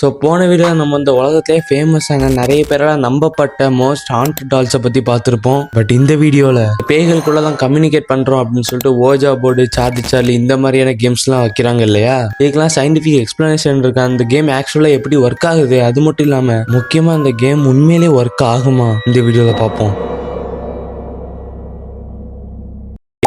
So போன video நம்ம இந்த உலகத்திலே ஃபேமஸான நிறைய பேரால் நம்பப்பட்ட மோஸ்ட் ஹாண்டட் டால்ஸை பற்றி பார்த்துருப்போம். பட் இந்த வீடியோவில் பேய்களுக்குள்ளே தான் கம்யூனிகேட் பண்ணுறோம் அப்படின்னு சொல்லிட்டு ஓஜா போர்டு, சார்லி இந்த மாதிரியான கேம்ஸ்லாம் வைக்கிறாங்க இல்லையா, இதுக்கெல்லாம் சயின்டிஃபிக் எக்ஸ்பிளனேஷன் இருக்கு. அந்த கேம் ஆக்சுவலாக எப்படி ஒர்க் ஆகுது, அது மட்டும் இல்லாமல் முக்கியமாக அந்த கேம் உண்மையிலே ஒர்க் ஆகுமா இந்த வீடியோவில் பார்ப்போம்.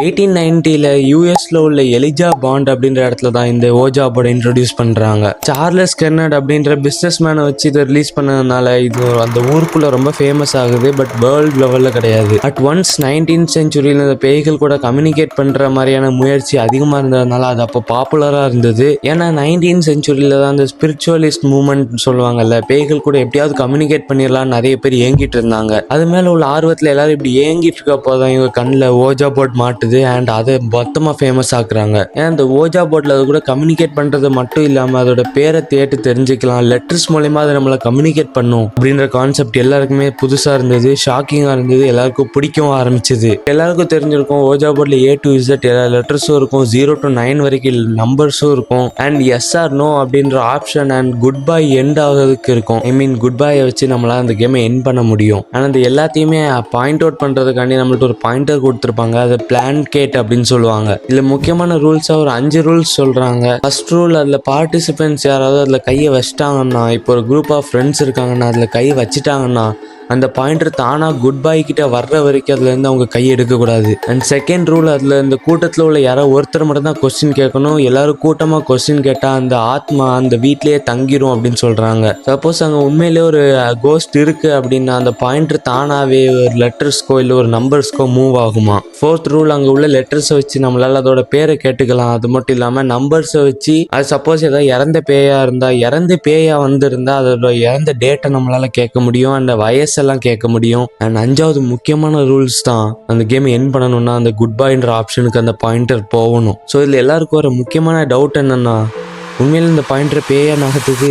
1890 யூஎஸ்ல உள்ள எலிஜா பாண்ட் அப்படின்ற இடத்துல தான் இந்த ஓஜா போர்டை இன்ட்ரோடியூஸ் பண்றாங்க. சார்லஸ் கென்னட் அப்படின்ற பிசினஸ் மேனை வச்சு இதை ரிலீஸ் பண்ணதுனால இது அந்த ஊருக்குள்ள ரொம்ப ஃபேமஸ் ஆகுது. பட் வேர்ல்டு லெவல்ல கிடையாது. அட் ஒன்ஸ் 19th செஞ்சுரியில இந்த பேய்கள் கூட கம்யூனிகேட் பண்ற மாதிரியான முயற்சி அதிகமா இருந்ததுனால அது அப்போ பாப்புலரா இருந்தது. ஏன்னா 19th செஞ்சுரியில தான் அந்த ஸ்பிரிச்சுவலிஸ்ட் மூவ்மெண்ட் சொல்லுவாங்கல்ல, பேய்கள் கூட எப்படியாவது கம்யூனிகேட் பண்ணிடலாம் நிறைய பேர் ஏங்கிட்டு இருந்தாங்க. அது மேல உள்ள ஆர்வத்துல எல்லாரும் இப்படி ஏங்கிட்டு இருக்க போதான் இவங்க கண்ணில் ஓஜா போர்ட் மாட்டுது. அண்ட் அதை மொத்தமா ஃபேமஸ் ஆக்குறாங்க. ஏன்னா இந்த ஓஜா போர்ட்ல அது கூட கம்யூனிகேட் பண்றது மட்டும் இல்லாம அதோட பேரை தேட்டு தெரிஞ்சுக்கலாம், லெட்டர்ஸ் மூலமா அதை நம்மளை கம்யூனிகேட் பண்ணும் அப்படின்ற கான்செப்ட் எல்லாருக்குமே புதுசா இருந்தது, ஷாக்கிங்கா இருந்தது, எல்லாருக்கும் பிடிக்கவும் ஆரம்பிச்சது. எல்லாருக்கும் தெரிஞ்சிருக்கும் ஓஜா போர்ட்ல A to Z எல்லா லெட்டர்ஸும் இருக்கும், 0 to 9 வரைக்கும் நம்பர்ஸும் இருக்கும், அண்ட் எஸ் ஆர் நோ அப்படின்ற option and good bye end ஆகிறதுக்கு இருக்கும். ஐ மீன் குட் பையை வச்சு நம்மளால அந்த கேமை எண்ட் பண்ண முடியும். ஆனால் அந்த எல்லாத்தையுமே பாயிண்ட் அவுட் பண்றதுக்காண்டி நம்மள்ட்ட ஒரு பாயிண்டர் கொடுத்துருப்பாங்க, அதை பிளான் கேட் அப்படின்னு சொல்லுவாங்க. இதுல முக்கியமான ரூல்ஸா ஒரு 5 ரூல்ஸ் சொல்றாங்க. ஃபர்ஸ்ட் ரூல், அதுல பார்ட்டிசிபென்ட்ஸ் யாராவது அதுல கையை வச்சிட்டாங்கன்னா, இப்போ ஒரு குரூப் ஆஃப் ஃப்ரெண்ட்ஸ் இருக்காங்கன்னா அதுல கை வச்சிட்டாங்கன்னா அந்த பாயிண்டர் தானா குட் பை கிட்ட வர்ற வரைக்கும் அதுல இருந்து அவங்க கை எடுக்கக்கூடாது. அண்ட் செகண்ட் ரூல், அதுல இந்த கூட்டத்தில் உள்ள யாரோ ஒருத்தர் மட்டும் தான் கொஸ்டின் கேட்கணும். எல்லாரும் கூட்டமா கொஸ்டின் கேட்டா அந்த ஆத்மா அந்த வீட்லயே தங்கிரும் அப்படின்னு சொல்றாங்க. சப்போஸ் அங்க உண்மையிலே ஒரு கோஸ்ட் இருக்கு அப்படின்னா அந்த பாயிண்டர் தானாவே ஒரு லெட்டர்ஸ்க்கோ இல்லை ஒரு நம்பர்ஸ்க்கோ மூவ் ஆகுமா. ஃபோர்த் ரூல், அங்க உள்ள லெட்டர்ஸை வச்சு நம்மளால அதோட பேரை கேட்டுக்கலாம். அது மட்டும் இல்லாம நம்பர்ஸை வச்சு அது சப்போஸ் ஏதாவது இறந்த பேயா இருந்தா, இறந்த பேயா வந்திருந்தா அதோட இறந்த டேட்டை நம்மளால கேட்க முடியும், அந்த வயசு எல்லாம் கேட்க முடியும். அண்ட் 5வது முக்கியமான ரூல்ஸ் தான், அந்த கேம் எண்ட் பண்ணணும்னா அந்த குட் பைன்ற ஆப்ஷனுக்கு அந்த பாயிண்டர் போகணும். ஸோ இதுல எல்லாருக்கும் ஒரு முக்கியமான டவுட் என்னன்னா, உண்மையில இந்த பாயிண்டர் பேயா நகர்த்துது,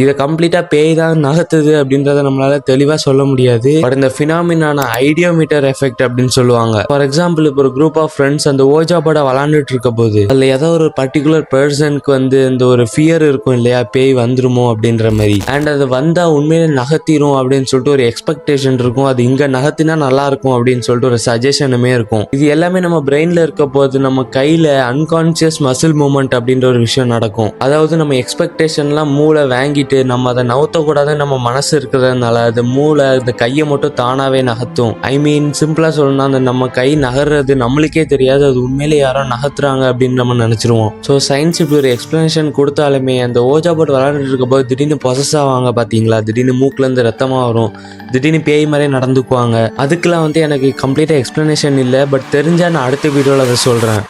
இதை கம்ப்ளீட்டா பேய் தான் நகர்த்துது அப்படின்றத நம்மளால தெளிவா சொல்ல முடியாது. பட் இந்த பினாமினான ஐடியோமீட்டர் எஃபெக்ட் அப்படின்னு சொல்லுவாங்க. ஃபார் எக்ஸாம்பிள், இப்போ ஒரு குரூப் ஆஃப் ஃப்ரெண்ட்ஸ் அந்த ஓஜா போர்டை விளாண்டுட்டு இருக்க போது அதுல ஏதோ ஒரு பர்டிகுலர் பர்சனுக்கு வந்து இந்த ஒரு ஃபியர் இருக்கும் இல்லையா, பேய் வந்துருமோ அப்படின்ற மாதிரி. அண்ட் அது வந்தா உண்மையிலே நகர்த்திரும் அப்படின்னு சொல்லிட்டு ஒரு எக்ஸ்பெக்டேஷன் இருக்கும். அது இங்க நகர்த்தினா நல்லா இருக்கும் அப்படின்னு சொல்லிட்டு ஒரு சஜஷனுமே இருக்கும். இது எல்லாமே நம்ம பிரெயின்ல இருக்க போது நம்ம கையில அன்கான்சியஸ் மசில் மூவ்மெண்ட் அப்படின்ற ஒரு விஷயம் நடக்கும். அதாவது நம்ம எக்ஸ்பெக்டேஷன்லாம் மூளை வாங்கி நம்ம அதை நவுத்தக்கூடாது, நம்ம மனசு இருக்கிறதுனால அது மூளை இந்த கையை மட்டும் தானாவே நகர்த்தும். ஐ மீன் சிம்பிளா சொல்லணும்னா அந்த நம்ம கை நகர்றது நம்மளுக்கே தெரியாது, அது உண்மையிலே யாரோ நகர்த்துறாங்க அப்படின்னு நம்ம நினைச்சிருவோம். ஸோ சயின்ஸ் இப்படி ஒரு எக்ஸ்பிளனேஷன் கொடுத்தாலுமே அந்த ஓஜா போர்ட் விளையாண்டுட்டு இருக்க போது திடீர்னு பொசஸ் ஆவாங்க பாத்தீங்களா, திடீர்னு மூக்குல இருந்து ரத்தமா வரும், திடீர்னு பேய் மாதிரியே நடந்துக்குவாங்க. அதுக்கெல்லாம் வந்து எனக்கு கம்ப்ளீட்டா எக்ஸ்பிளனேஷன் இல்லை. பட் தெரிஞ்சா நான் அடுத்த வீடியோல அதை சொல்றேன்.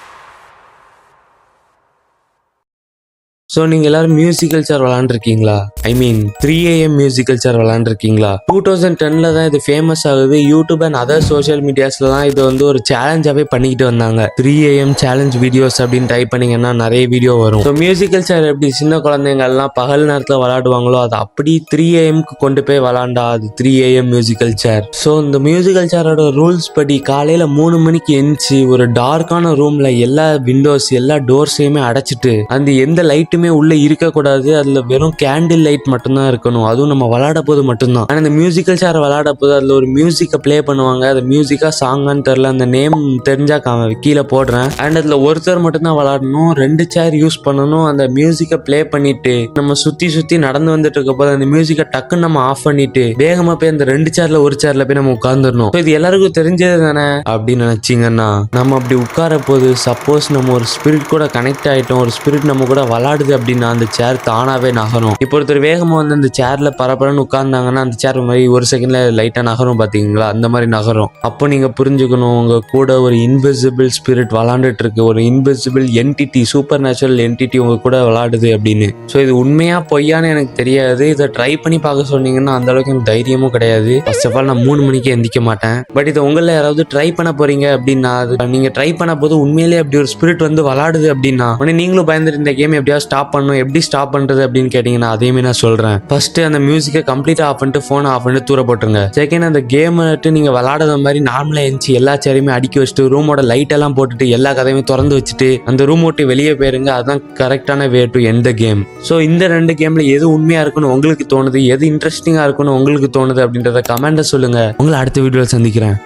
ஸோ நீங்கள் எல்லாரும் மியூசிக்கல் சேர் விளாண்டுருக்கீங்களா? ஐ மீன் 3am மியூசிக்கல் சேர் விளாண்டுருக்கீங்களா? 2010 தான் இது ஃபேமஸ் ஆகுது. யூடியூப் அண்ட் அதர் சோஷியல் மீடியாஸ்ல தான் இது வந்து ஒரு சேலஞ்சாகவே பண்ணிக்கிட்டு வந்தாங்க. 3am சேலஞ்ச் வீடியோஸ் அப்படின்னு டைப் பண்ணிங்கன்னா நிறைய வீடியோ வரும். ஸோ மியூசிக்கல் சேர் எப்படி சின்ன குழந்தைங்கள்லாம் பகல் நேரத்தில் விளாடுவாங்களோ அது அப்படி 3amக்கு கொண்டு போய் விளாண்டா அது 3am மியூசிக்கல் சேர். ஸோ இந்த மியூசிக்கல் சேரோட ரூல்ஸ் படி காலையில் 3 மணிக்கு எந்திச்சு ஒரு டார்க்கான ரூம்ல எல்லா விண்டோஸ் எல்லா டோர்ஸையுமே அடைச்சிட்டு அந்த எந்த லைட்டுமே உள்ள இருக்க கூடாது, அதுல வெறும் கேண்டில் லைட் மட்டும்தான் இருக்கணும். அதுவும் நம்ம விளையாட போது மட்டும்தான். ஆனா இந்த மியூசிக்கல் சேர் விளையாட போது அதுல ஒரு மியூசிக்கை பிளே பண்ணுவாங்க. அது மியூசிக்கா சாங்கான்னு தெரியல, அந்த நேம் தெரிஞ்சா கீழே போடுறேன். அண்ட் அதுல ஒருத்தர் மட்டும்தான் விளையாடணும், 2 சேர் யூஸ் பண்ணணும். அந்த மியூசிக்கை பிளே பண்ணிட்டு நம்ம சுத்தி சுத்தி நடந்து வந்துட்டு இருக்க போது அந்த மியூசிக்கை டக்குன்னு நம்ம ஆஃப் பண்ணிட்டு வேகமா போய் அந்த 2 சேர்ல ஒரு சேர்ல போய் நம்ம உட்கார்ந்துடணும். இது எல்லாருக்கும் தெரிஞ்சது தானே அப்படின்னு நினைச்சீங்கன்னா, நம்ம அப்படி உட்கார போது சப்போஸ் நம்ம ஒரு ஸ்பிரிட் கூட கனெக்ட் ஆயிட்டோம், ஒரு ஸ்பிரிட் நம்ம கூட விளையாடுது அப்படின்னா அந்த சேர் தானாவே நகரும். இப்போ ஒருத்தர் வேகமா வந்து அந்த சேர்ல பரபரன்னு உட்கார்ந்தாங்கன்னா அந்த சேர் மாதிரி ஒரு செகண்ட்ல லைட்டா நகரும் பாத்தீங்களா, அந்த மாதிரி நகரும். அப்போ நீங்க புரிஞ்சுக்கணும், உங்க கூட ஒரு இன்விசிபிள் ஸ்பிரிட் விளாண்டுட்டு இருக்கு, ஒரு invisible entity, super natural entity உங்க கூட விளையாடுது அப்படின்னு. ஸோ இது உண்மையா பொய்யான்னு எனக்கு தெரியாது. இதை ட்ரை பண்ணி பார்க்க சொன்னீங்கன்னா அந்த அளவுக்கு எனக்கு தைரியமும் கிடையாது. ஃபர்ஸ்ட் ஆஃப் ஆல் நான் 3 மணிக்கு எந்திக்க மாட்டேன். பட் இதை உங்களை யாராவது ட்ரை பண்ண போறீங்க அப்படின்னா, அது நீங்க ட்ரை பண்ண போது உண்மையிலேயே அப்படி ஒரு ஸ்பிரிட் வந்து விளையாடுது அப்படின்னா நீங்களும் பயந்துட்டு இந்த கேம் எப்படியாவது ஸ்டாப் பண்ணணும், எப்படி ஸ்டாப் பண்றது அப்படின்னு கேட்டீங்கன்னா அதையுமே நான் சொல்றேன். ஃபர்ஸ்ட் அந்த மியூசிக்கை கம்ப்ளீட்டா ஆஃப் பண்ணிட்டு போனை ஆஃப் பண்ணிட்டு தூர போட்டுருங்க. செகண்ட், அந்த கேம் நீங்க விளையாடுற மாதிரி நார்மலா இருந்துச்சு எல்லா சேரையுமே அடுக்கி வச்சுட்டு ரூமோட லைட் எல்லாம் போட்டுட்டு எல்லா கதையுமே திறந்து வச்சுட்டு அந்த ரூம் விட்டு வெளியே போயிருங்க. அதுதான் கரெக்டான way to end the game. So இந்த 2 கேம்ல எது உண்மையா இருக்குன்னு உங்களுக்கு தோணுது, எது இன்ட்ரெஸ்டிங்கா இருக்குன்னு உங்களுக்கு தோணுது அப்படின்றத கமெண்ட்ல சொல்லுங்க. உங்களை அடுத்த வீடியோவில் சந்திக்கிறேன்.